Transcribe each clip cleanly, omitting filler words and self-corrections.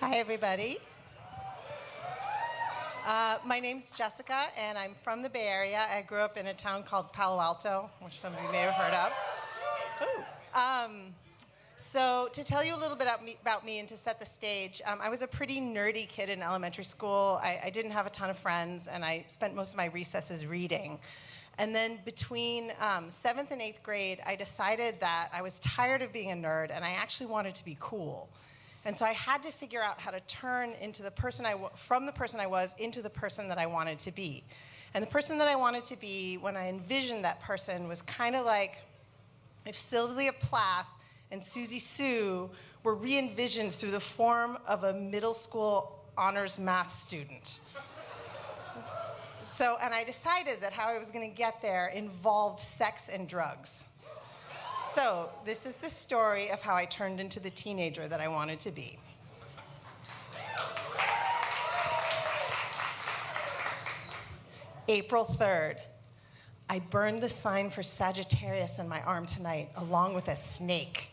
Hi, everybody. My name's Jessica, and I'm from the Bay Area. I grew up in a town called Palo Alto, which some of you may have heard of. So to tell you a little bit about me and to set the stage, I was a pretty nerdy kid in elementary school. I didn't have a ton of friends, and I spent most of my recesses reading. And then between 7th and 8th grade, I decided that I was tired of being a nerd, and I actually wanted to be cool. And so I had to figure out how to turn into from the person I was into the person that I wanted to be. And the person that I wanted to be, when I envisioned that person, was kind of like if Sylvia Plath and Susie Sue were re-envisioned through the form of a middle school honors math student. And I decided that how I was going to get there involved sex and drugs. So this is the story of how I turned into the teenager that I wanted to be. April 3rd. I burned the sign for Sagittarius in my arm tonight, along with a snake.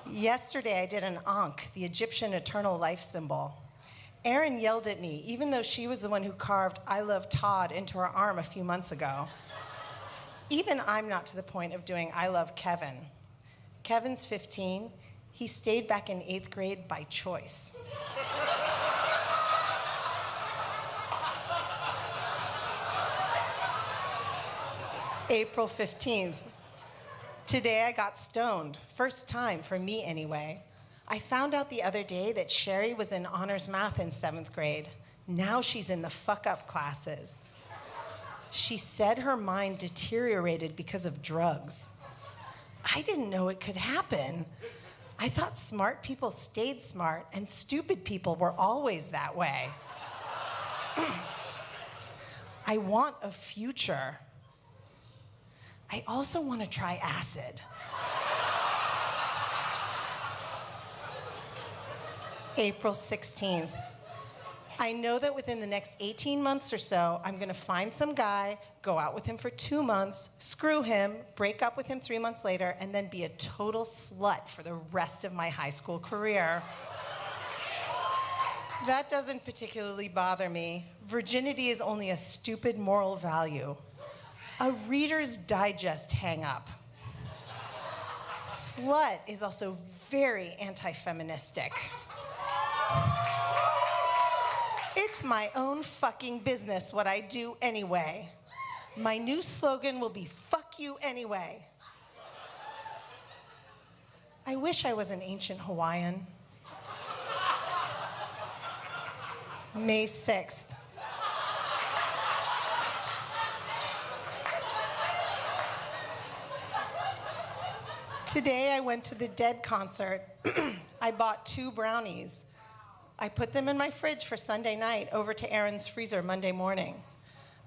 Yesterday, I did an Ankh, the Egyptian eternal life symbol. Erin yelled at me, even though she was the one who carved "I love Todd" into her arm a few months ago. Even I'm not to the point of doing "I love Kevin." Kevin's 15. He stayed back in 8th grade by choice. April 15th. Today I got stoned. First time, for me anyway. I found out the other day that Sherry was in honors math in 7th grade. Now she's in the fuck-up classes. She said her mind deteriorated because of drugs. I didn't know it could happen. I thought smart people stayed smart and stupid people were always that way. I want a future. I also want to try acid. April 16th. I know that within the next 18 months or so, I'm going to find some guy, go out with him for 2 months, screw him, break up with him 3 months later, and then be a total slut for the rest of my high school career. That doesn't particularly bother me. Virginity is only a stupid moral value. A Reader's Digest hang-up. Slut is also very anti-feministic. It's my own fucking business what I do anyway. My new slogan will be "fuck you anyway." I wish I was an ancient Hawaiian. May 6th. Today I went to the Dead concert. I bought 2 brownies. I put them in my fridge for Sunday night over to Erin's freezer Monday morning.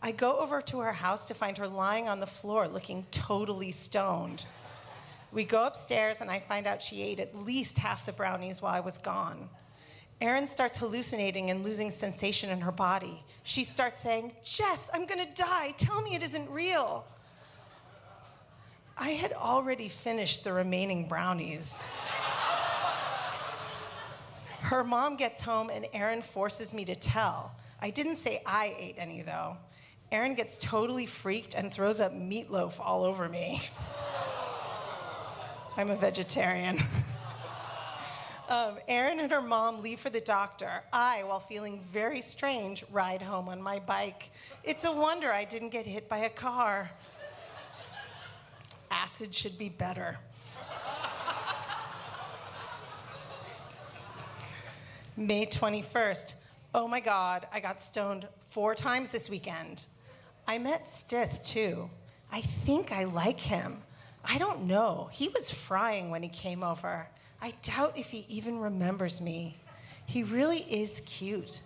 I go over to her house to find her lying on the floor looking totally stoned. We go upstairs and I find out she ate at least half the brownies while I was gone. Erin starts hallucinating and losing sensation in her body. She starts saying, "Jess, I'm gonna die. Tell me it isn't real." I had already finished the remaining brownies. Her mom gets home and Erin forces me to tell. I didn't say I ate any though. Erin gets totally freaked and throws up meatloaf all over me. I'm a vegetarian. Erin and her mom leave for the doctor. I, while feeling very strange, ride home on my bike. It's a wonder I didn't get hit by a car. Acid should be better. May 21st. Oh my God, I got stoned 4 times this weekend. I met Stith too. I think I like him. I don't know. He was frying when he came over. I doubt if he even remembers me. He really is cute.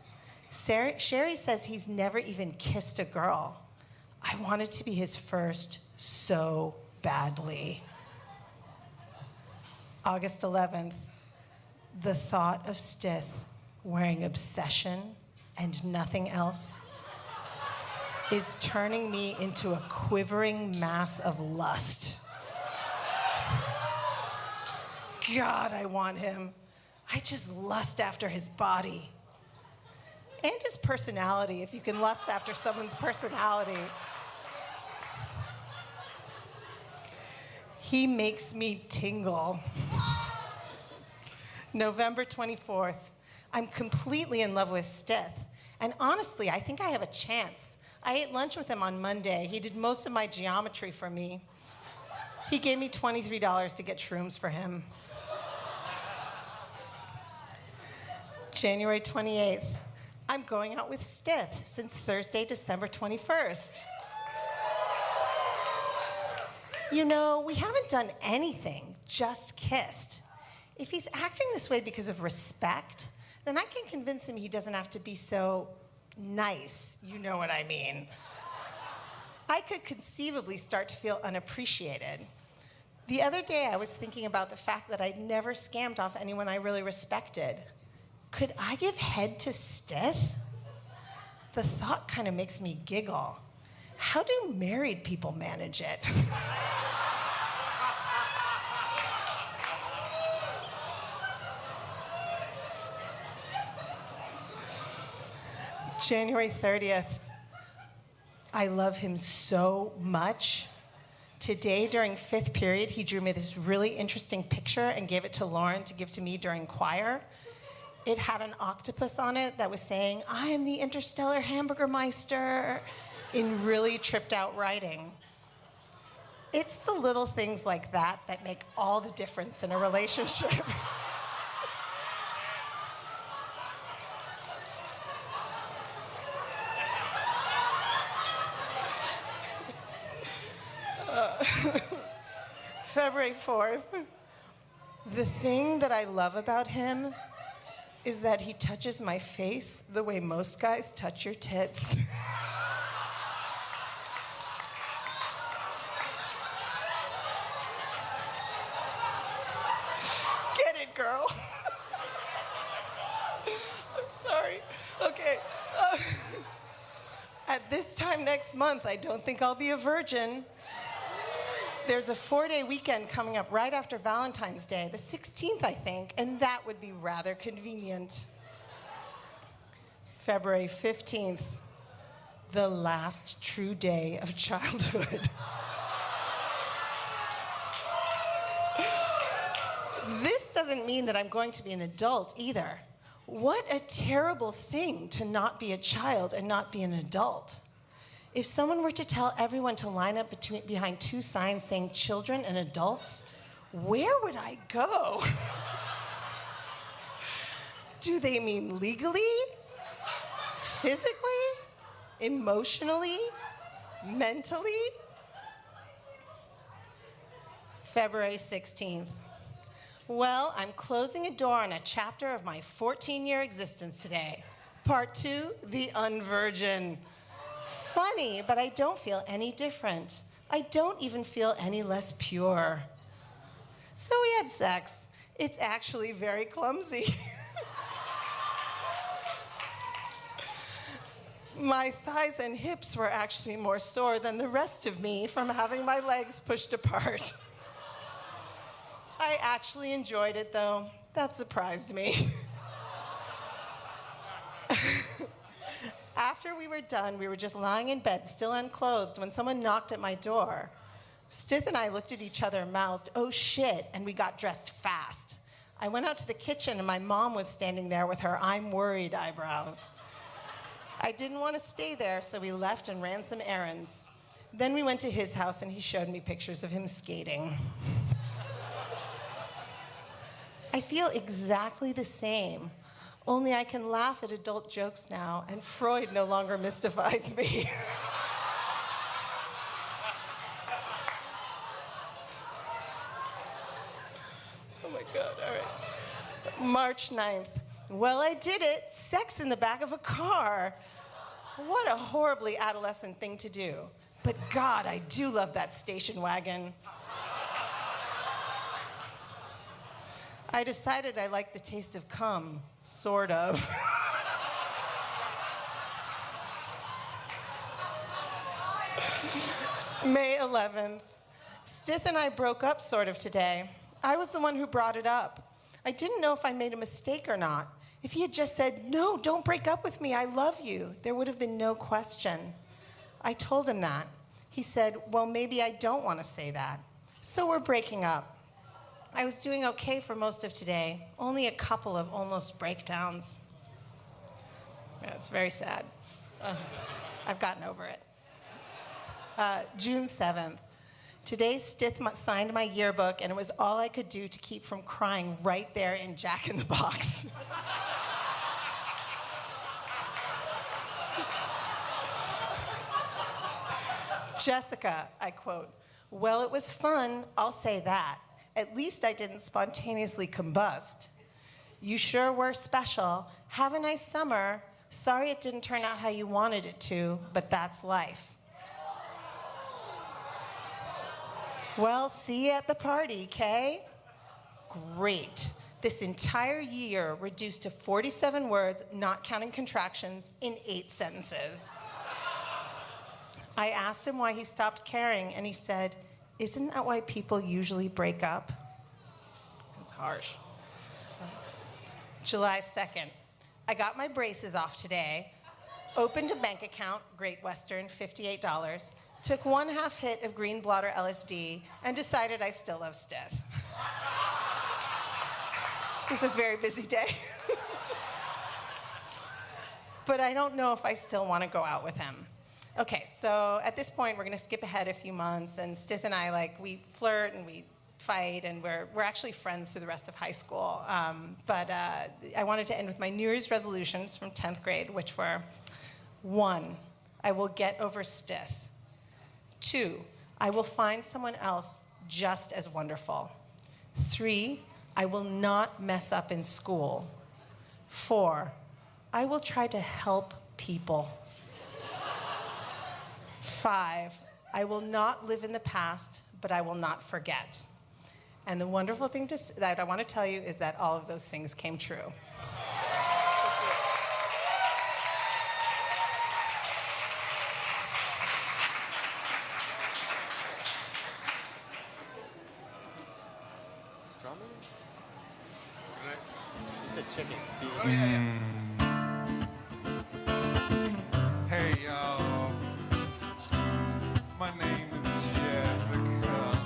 Sherry says he's never even kissed a girl. I wanted to be his first so badly. August 11th. The thought of Stith wearing Obsession and nothing else is turning me into a quivering mass of lust. God, I want him. I just lust after his body. And his personality, if you can lust after someone's personality. He makes me tingle. November 24th. I'm completely in love with Stith. And honestly, I think I have a chance. I ate lunch with him on Monday. He did most of my geometry for me. He gave me $23 to get shrooms for him. January 28th. I'm going out with Stith since Thursday, December 21st. You know, we haven't done anything, just kissed. If he's acting this way because of respect, then I can convince him he doesn't have to be so nice. You know what I mean. I could conceivably start to feel unappreciated. The other day, I was thinking about the fact that I'd never scammed off anyone I really respected. Could I give head to Stith? The thought kind of makes me giggle. How do married people manage it? January 30th. I love him so much. Today, during 5th period, he drew me this really interesting picture and gave it to Lauren to give to me during choir. It had an octopus on it that was saying, "I am the interstellar hamburger meister," in really tripped out writing. It's the little things like that that make all the difference in a relationship. February 4th. The thing that I love about him is that he touches my face the way most guys touch your tits. Get it, girl? I'm sorry. Okay. At this time next month, I don't think I'll be a virgin. There's a 4-day weekend coming up right after Valentine's Day, the 16th, I think, and that would be rather convenient. February 15th, the last true day of childhood. This doesn't mean that I'm going to be an adult either. What a terrible thing to not be a child and not be an adult. If someone were to tell everyone to line up behind 2 signs saying children and adults, where would I go? Do they mean legally? Physically? Emotionally? Mentally? February 16th. Well, I'm closing a door on a chapter of my 14-year existence today. Part 2, the unvirgin. Funny, but I don't feel any different. I don't even feel any less pure. So we had sex. It's actually very clumsy. My thighs and hips were actually more sore than the rest of me from having my legs pushed apart. I actually enjoyed it, though. That surprised me. After we were done, we were just lying in bed, still unclothed, when someone knocked at my door. Stith and I looked at each other, mouthed, "Oh shit," and we got dressed fast. I went out to the kitchen, and my mom was standing there with her "I'm worried" eyebrows. I didn't want to stay there, so we left and ran some errands. Then we went to his house, and he showed me pictures of him skating. I feel exactly the same. Only I can laugh at adult jokes now, and Freud no longer mystifies me. Oh my God, all right. March 9th. Well, I did it. Sex in the back of a car. What a horribly adolescent thing to do. But God, I do love that station wagon. I decided I liked the taste of cum, sort of. May 11th. Stith and I broke up sort of today. I was the one who brought it up. I didn't know if I made a mistake or not. If he had just said, "No, don't break up with me, I love you," there would have been no question. I told him that. He said, "Well, maybe I don't want to say that. So we're breaking up." I was doing okay for most of today, only a couple of almost breakdowns. Yeah, it's very sad. I've gotten over it. June 7th. Today, Stith signed my yearbook, and it was all I could do to keep from crying right there in Jack in the Box. Jessica, I quote, "Well, it was fun, I'll say that. At least I didn't spontaneously combust. You sure were special. Have a nice summer. Sorry it didn't turn out how you wanted it to, but that's life. Well, see you at the party, Kay?" Great. This entire year reduced to 47 words, not counting contractions, in 8 sentences. I asked him why he stopped caring, and he said, "Isn't that why people usually break up?" That's harsh. July 2nd. I got my braces off today, opened a bank account, Great Western, $58, took 1/2 hit of green blotter LSD, and decided I still love Stith. This is a very busy day. But I don't know if I still want to go out with him. Okay, so at this point, we're going to skip ahead a few months, and Stith and I, we flirt and we fight, and we're actually friends through the rest of high school. But I wanted to end with my New Year's resolutions from 10th grade, which were: 1, I will get over Stith. 2, I will find someone else just as wonderful. 3, I will not mess up in school. 4, I will try to help people. 5, I will not live in the past, but I will not forget. And the wonderful thing that I want to tell you is that all of those things came true. Strawberry? You said chicken. Oh, yeah. Hey, y'all. My name is Jessica.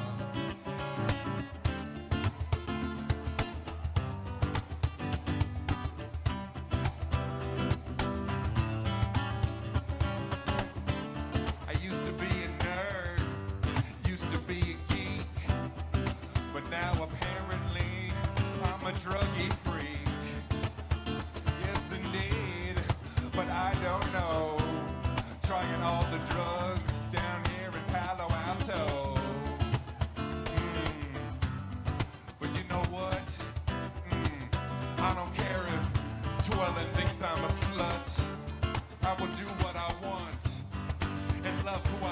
I used to be a nerd, used to be a geek, but now apparently I'm a druggie freak. Yes, indeed, but I don't know. Trying all the drugs down here in Palo Alto. But you know what? I don't care if Twellen thinks I'm a slut. I will do what I want and love who I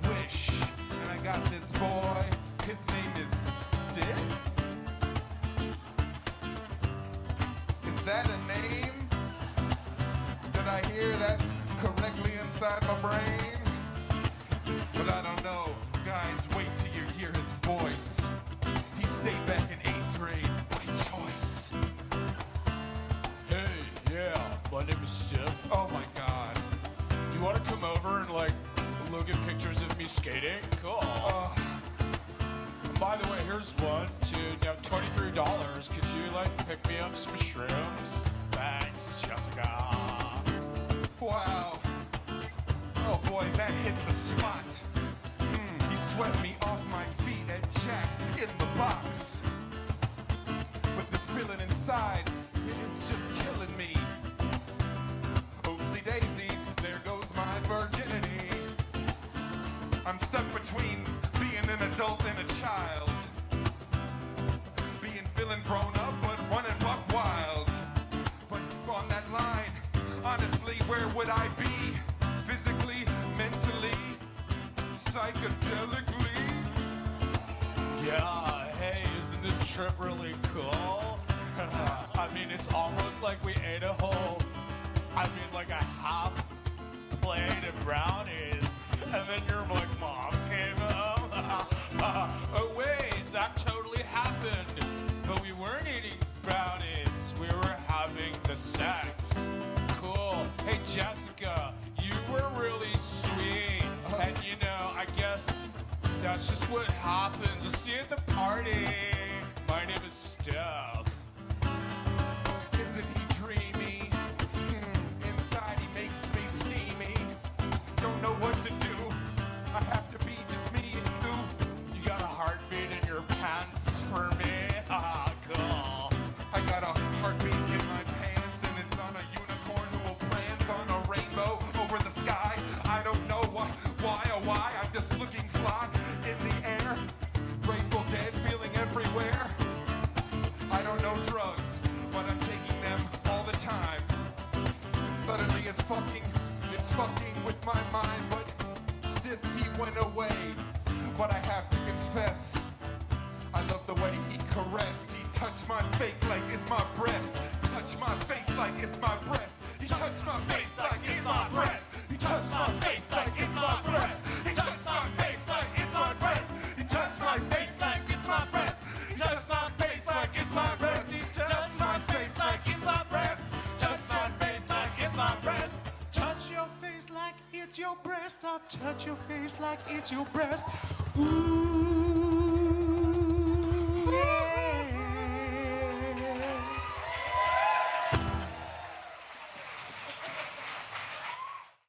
wish. And I got this boy, his name is Stith. Is that a name? Did I hear that correctly inside my brain? But I don't know. Guys, wait till you hear his voice. He stayed back in 8th grade by choice. Hey, yeah, my name is Stith. Oh my God. You want to come over and look at pictures of me skating? Cool. By the way, here's one to now $23. Could you pick me up some shrooms? Thanks, Jessica. Wow. Oh boy, that hit the spot. He swept me off my feet at Jack in the Box. But this feeling inside, it is just killing me. Oopsie daisies, there goes my virginity. I'm stuck between being an adult and a child. Feeling grown up, but running buck wild. But on that line, honestly, where would I be? Physically, mentally, psychedelically? Yeah, hey, isn't this trip really cool? I mean, it's almost like we ate a half plate of brownies, and then your mom came home. Oh wait, that totally happened. But we weren't eating about is we were having the sex. Cool. Hey, Jessica, you were really sweet. And you know, I guess that's just what happens. I'll see you at the party. My name is Steph. Isn't he dreamy? Inside he makes me steamy. Don't know what to do. I have to be just me and you. You got a heartbeat in your pants for me? Ah, cool. I got a heartbeat in my pants, and it's on a unicorn who will plans on a rainbow over the sky. I don't know why, oh why. I'm just looking fly in the air. Grateful Dead feeling everywhere. I don't know drugs, but I'm taking them all the time. Suddenly it's fucking with my mind, but still he went away. But I have to confess, I love the way he caressed. He touched my face like it's my breast. Touched my face like it's my breast. He touched my face like it's my breast. He touched my face like it's my breast. He touched my face like it's my breast. He touched my face like it's my breast. He touched my face like it's my breast. He touched my face like it's my breast. Touched my face like it's my breast. Touch your face like it's your breast. I'll touch your face like it's your breast. Ooh.